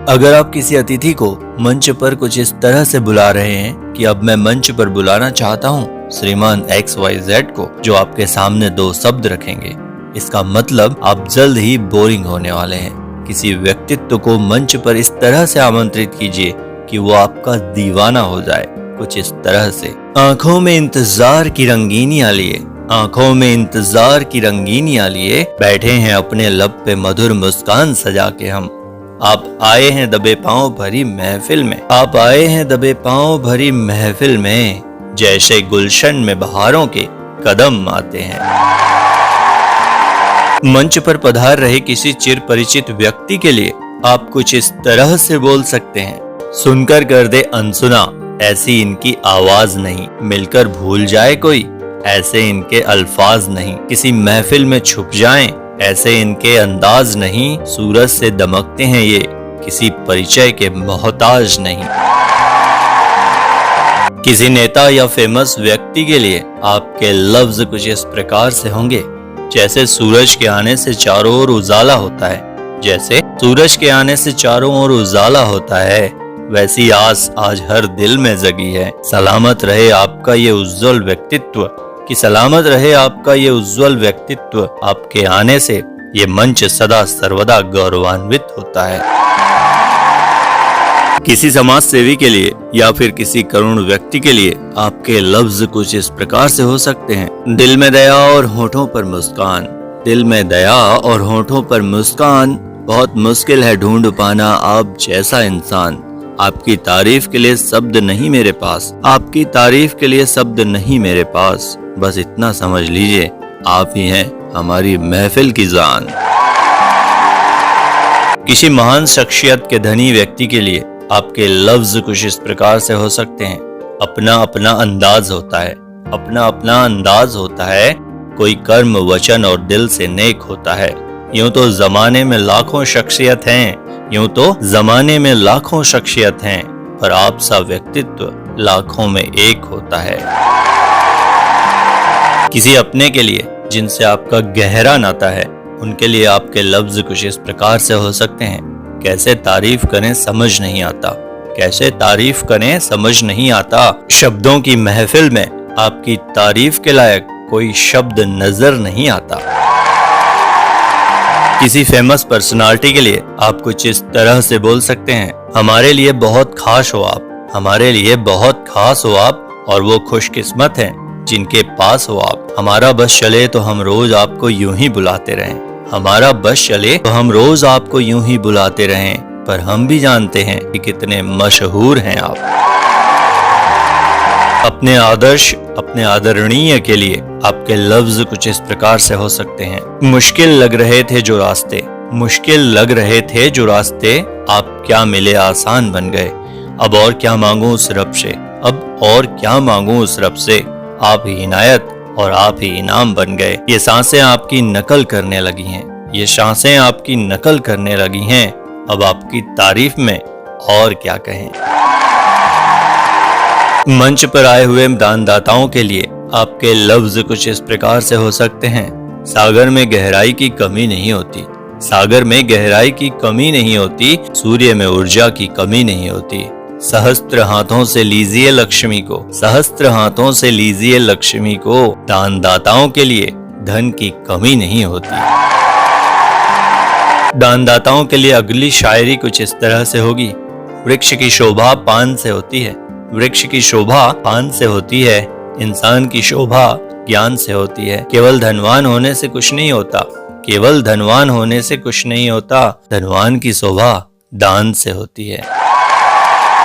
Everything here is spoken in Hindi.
अगर आप किसी अतिथि को मंच पर कुछ इस तरह से बुला रहे हैं कि अब मैं मंच पर बुलाना चाहता हूँ श्रीमान XYZ को, जो आपके सामने दो शब्द रखेंगे, इसका मतलब आप जल्द ही बोरिंग होने वाले हैं। किसी व्यक्तित्व को मंच पर इस तरह से आमंत्रित कीजिए कि वो आपका दीवाना हो जाए, कुछ इस तरह से। आंखों में इंतजार की रंगीनियां लिए, आंखों में इंतजार की रंगीनियां लिए बैठे हैं अपने लब पे मधुर मुस्कान सजा के हम। आप आए हैं दबे पांव भरी महफिल में, आप आए हैं दबे पांव भरी महफिल में, जैसे गुलशन में बहारों के कदम आते हैं। मंच पर पधार रहे किसी चिर परिचित व्यक्ति के लिए आप कुछ इस तरह से बोल सकते हैं, सुनकर कर दे अनसुना ऐसी इनकी आवाज नहीं, मिलकर भूल जाए कोई ऐसे इनके अल्फाज नहीं, किसी महफिल में छुप जाएं ऐसे इनके अंदाज नहीं, सूरज से दमकते हैं ये किसी परिचय के मोहताज नहीं। किसी नेता या फेमस व्यक्ति के लिए आपके लफ्ज कुछ इस प्रकार से होंगे, जैसे सूरज के आने से चारों ओर उजाला होता है, जैसे सूरज के आने से चारों ओर उजाला होता है, वैसी आस आज हर दिल में जगी है। सलामत रहे आपका ये उज्जवल व्यक्तित्व, कि सलामत रहे आपका ये उज्जवल व्यक्तित्व, आपके आने से ये मंच सदा सर्वदा गौरवान्वित होता है। किसी समाज सेवी के लिए या फिर किसी करुण व्यक्ति के लिए आपके लफ्ज कुछ इस प्रकार से हो सकते हैं, दिल में दया और होठों पर मुस्कान, दिल में दया और होठों पर मुस्कान, बहुत मुश्किल है ढूंढ पाना आप जैसा इंसान। आपकी तारीफ के लिए शब्द नहीं मेरे पास, आपकी तारीफ के लिए शब्द नहीं मेरे पास, बस इतना समझ लीजिए आप ही हैं हमारी महफिल की जान। किसी महान शख्सियत के धनी व्यक्ति के लिए आपके लफ्ज कुछ इस प्रकार से हो सकते हैं, अपना अपना अंदाज होता है, अपना अपना अंदाज होता है, कोई कर्म वचन और दिल से नेक होता है। यूं तो जमाने में लाखों शख्सियत हैं, यूं तो जमाने में लाखों शख्सियत हैं, पर आप सा व्यक्तित्व लाखों में एक होता है। किसी अपने के लिए जिनसे आपका गहरा नाता है, उनके लिए आपके लफ्ज कुछ इस प्रकार से हो सकते हैं, कैसे तारीफ करें समझ नहीं आता, कैसे तारीफ करें समझ नहीं आता, शब्दों की महफिल में आपकी तारीफ के लायक कोई शब्द नजर नहीं आता। किसी फेमस पर्सनालिटी के लिए आप कुछ इस तरह से बोल सकते हैं, हमारे लिए बहुत खास हो आप, हमारे लिए बहुत खास हो आप, और वो खुशकिस्मत हैं जिनके पास हो आप। हमारा बस चले तो हम रोज आपको यूं ही बुलाते रहें, हमारा बस चले तो हम रोज आपको यूं ही बुलाते रहें, पर हम भी जानते हैं कि कितने मशहूर हैं आप। अपने आदर्श, अपने आदरणीय के लिए आपके लफ्ज कुछ इस प्रकार से हो सकते हैं, मुश्किल लग रहे थे जो रास्ते, मुश्किल लग रहे थे जो रास्ते, आप क्या मिले आसान बन गए, अब और क्या मांगू उस रब से, अब और क्या मांगू उस रब से, आप ही इनायत और आप ही इनाम बन गए। ये सांसें आपकी नकल करने लगी हैं, ये सांसें आपकी नकल करने लगी हैं, अब आपकी तारीफ में और क्या कहें। मंच पर आए हुए दानदाताओं के लिए आपके लफ्ज कुछ इस प्रकार से हो सकते हैं, सागर में गहराई की कमी नहीं होती, सागर में गहराई की कमी नहीं होती, सूर्य में ऊर्जा की कमी नहीं होती, सहस्त्र हाथों से लीजिए लक्ष्मी को, सहस्त्र हाथों से लीजिए लक्ष्मी को, दानदाताओं के लिए धन की कमी नहीं होती। दानदाताओं के लिए अगली शायरी कुछ इस तरह से होगी, वृक्ष की शोभा पान से होती है, वृक्ष की शोभा पान से होती है, इंसान की शोभा ज्ञान से होती है। केवल धनवान होने से कुछ नहीं होता, केवल धनवान होने से कुछ नहीं होता, धनवान की शोभा दान से होती है।